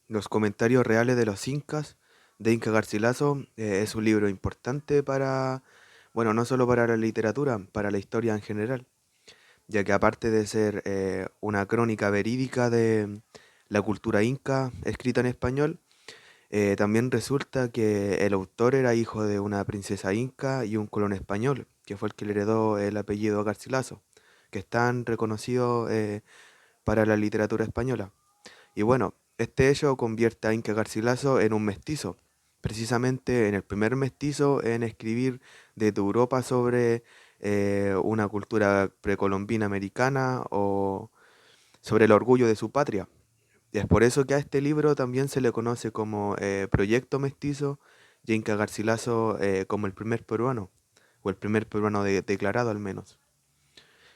Los comentarios reales de los incas de Inca Garcilaso es un libro importante para, bueno, no solo para la literatura, para la historia en general, ya que aparte de ser una crónica verídica de la cultura inca escrita en español, también resulta que el autor era hijo de una princesa inca y un colon español, que fue el que le heredó el apellido Garcilaso, que es tan reconocido para la literatura española. Y bueno, este hecho convierte a Inca Garcilaso en un mestizo, precisamente en el primer mestizo en escribir desde Europa sobre una cultura precolombina americana o sobre el orgullo de su patria. Y es por eso que a este libro también se le conoce como Proyecto Mestizo y a Inca Garcilaso como el primer peruano, o el primer peruano declarado al menos.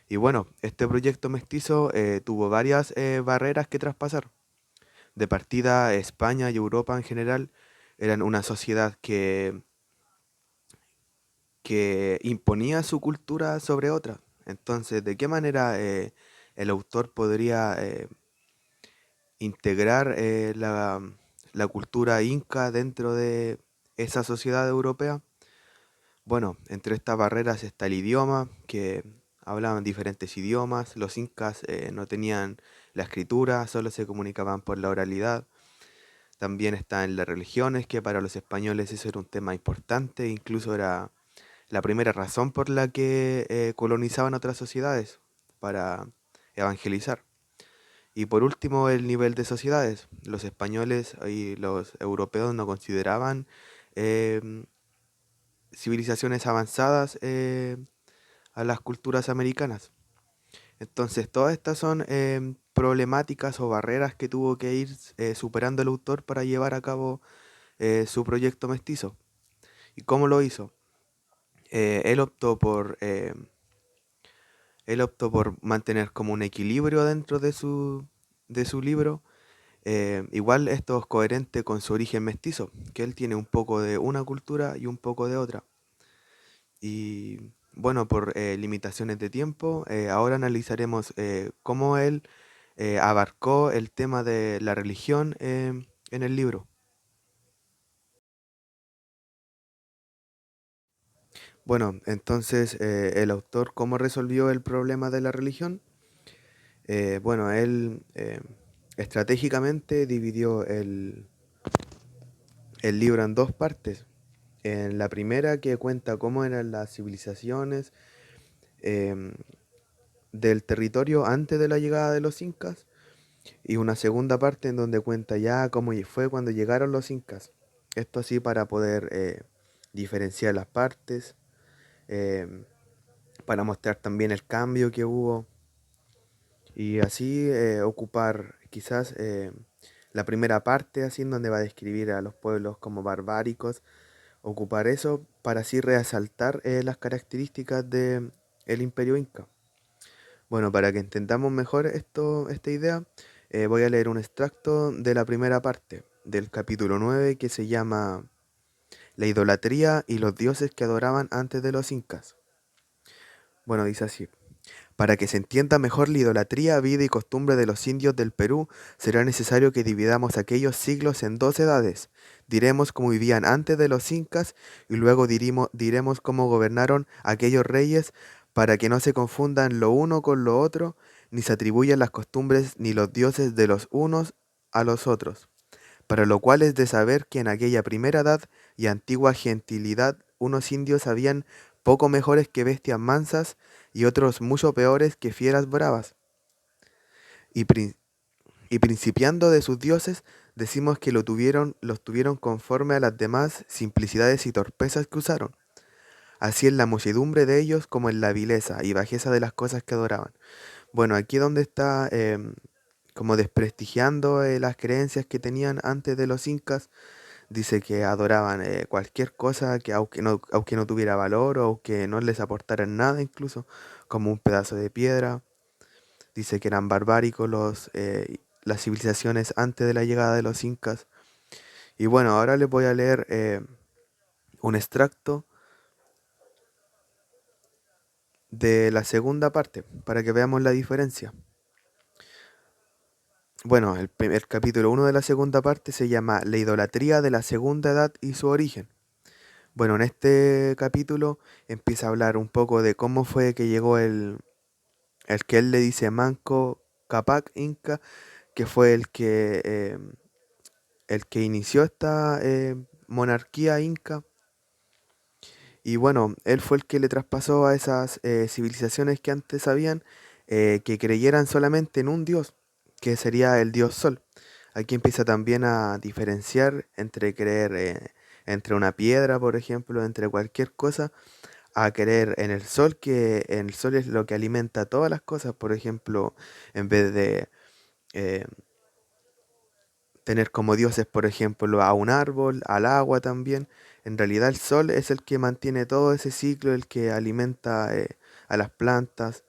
Y bueno, este proyecto mestizo tuvo varias barreras que traspasar. De partida, España y Europa en general eran una sociedad que imponía su cultura sobre otra. Entonces, ¿de qué manera el autor podría integrar la cultura inca dentro de esa sociedad europea? Bueno, entre estas barreras está el idioma, que hablaban diferentes idiomas. Los incas no tenían la escritura, solo se comunicaban por la oralidad. También está en las religiones, que para los españoles eso era un tema importante, incluso era la primera razón por la que colonizaban otras sociedades, para evangelizar. Y por último, el nivel de sociedades. Los españoles y los europeos no consideraban em, civilizaciones avanzadas a las culturas americanas. Entonces, todas estas son problemáticas o barreras que tuvo que ir superando el autor para llevar a cabo su proyecto mestizo. ¿Y cómo lo hizo? Eh, él optó por, eh, él optó por mantener como un equilibrio dentro de su libro. Igual esto es coherente con su origen mestizo, que él tiene un poco de una cultura y un poco de otra. Y bueno, por limitaciones de tiempo, ahora analizaremos cómo él abarcó el tema de la religión en el libro. Bueno, entonces el autor, ¿cómo resolvió el problema de la religión? Bueno, él estratégicamente dividió el libro en dos partes. En la primera que cuenta cómo eran las civilizaciones em, del territorio antes de la llegada de los incas y una segunda parte en donde cuenta ya cómo fue cuando llegaron los incas. Esto así para poder diferenciar las partes, em, para mostrar también el cambio que hubo y así ocupar quizás la primera parte, así en donde va a describir a los pueblos como barbáricos, ocupar eso para así resaltar las características de el imperio inca. Bueno, para que entendamos mejor esta idea, voy a leer un extracto de la primera parte del capítulo 9 que se llama La idolatría y los dioses que adoraban antes de los incas. Bueno, dice así. Para que se entienda mejor la idolatría, vida y costumbre de los indios del Perú, será necesario que dividamos aquellos siglos en dos edades. Diremos cómo vivían antes de los incas y luego diremos cómo gobernaron aquellos reyes para que no se confundan lo uno con lo otro, ni se atribuyan las costumbres ni los dioses de los unos a los otros. Para lo cual es de saber que en aquella primera edad y antigua gentilidad unos indios habían poco mejores que bestias mansas y otros mucho peores que fieras bravas. Y, prin- y principiando de sus dioses, decimos que los tuvieron conforme a las demás simplicidades y torpezas que usaron, así en la muchedumbre de ellos como en la vileza y bajeza de las cosas que adoraban. Bueno, aquí es donde está como desprestigiando las creencias que tenían antes de los incas. Dice que adoraban cualquier cosa que aunque no tuviera valor o que no les aportara nada incluso, como un pedazo de piedra. Dice que eran barbáricos las civilizaciones antes de la llegada de los incas. Y bueno, ahora les voy a leer un extracto de la segunda parte para que veamos la diferencia. Bueno, el capítulo 1 de la segunda parte se llama La idolatría de la segunda edad y su origen. Bueno, en este capítulo empieza a hablar un poco de cómo fue que llegó el que él le dice Manco Cápac Inca, que fue el que inició esta monarquía inca. Y bueno, él fue el que le traspasó a esas civilizaciones que antes habían que creyeran solamente en un dios, que sería el dios Sol. Aquí empieza también a diferenciar entre creer entre una piedra, por ejemplo, entre cualquier cosa, a creer en el sol, que el sol es lo que alimenta todas las cosas. Por ejemplo, en vez de eh, tener como dioses, por ejemplo, a un árbol, al agua también. En realidad el sol es el que mantiene todo ese ciclo, el que alimenta a las plantas.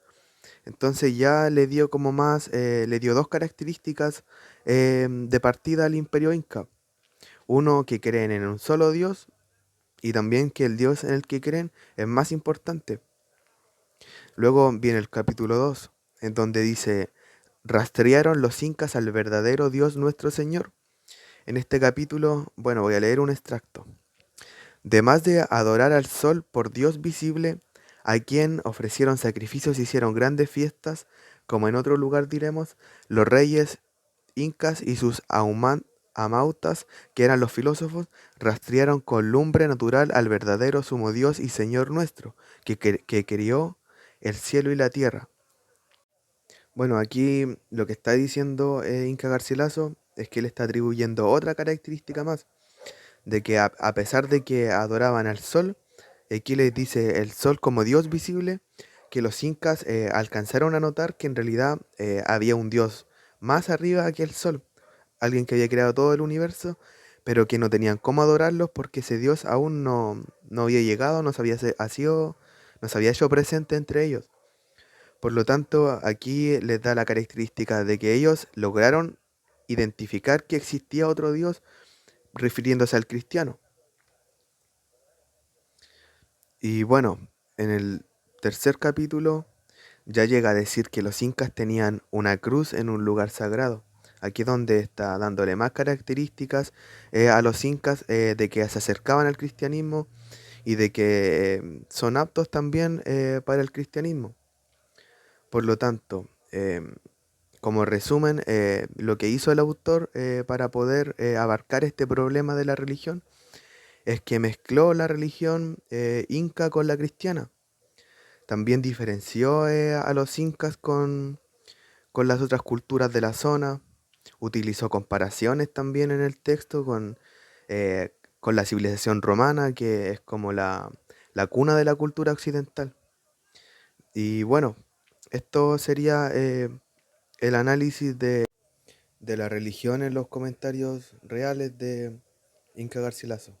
Entonces ya le dio como más, le dio dos características de partida al imperio inca. Uno, que creen en un solo dios, y también que el dios en el que creen es más importante. Luego viene el capítulo 2 en donde dice, rastrearon los incas al verdadero Dios nuestro Señor. En este capítulo, bueno, voy a leer un extracto. Demás de adorar al sol por Dios visible, a quien ofrecieron sacrificios y hicieron grandes fiestas, como en otro lugar diremos, los reyes incas y sus amautas, que eran los filósofos, rastrearon con lumbre natural al verdadero sumo Dios y Señor nuestro, que crió el cielo y la tierra. Bueno, aquí lo que está diciendo Inca Garcilaso es que él está atribuyendo otra característica más, de que a pesar de que adoraban al sol, aquí les dice el sol como Dios visible, que los incas alcanzaron a notar que en realidad había un Dios más arriba que el sol, alguien que había creado todo el universo, pero que no tenían cómo adorarlos porque ese Dios aún no había llegado, no se había hecho presente entre ellos. Por lo tanto, aquí les da la característica de que ellos lograron identificar que existía otro Dios refiriéndose al cristiano. Y bueno, en el tercer capítulo ya llega a decir que los incas tenían una cruz en un lugar sagrado. Aquí es donde está dándole más características a los incas de que se acercaban al cristianismo y de que son aptos también para el cristianismo. Por lo tanto, como resumen, lo que hizo el autor para poder abarcar este problema de la religión es que mezcló la religión inca con la cristiana. También diferenció a los incas con las otras culturas de la zona. Utilizó comparaciones también en el texto con la civilización romana, que es como la cuna de la cultura occidental. Y bueno, esto sería el análisis de la religión en los comentarios reales de Inca Garcilaso.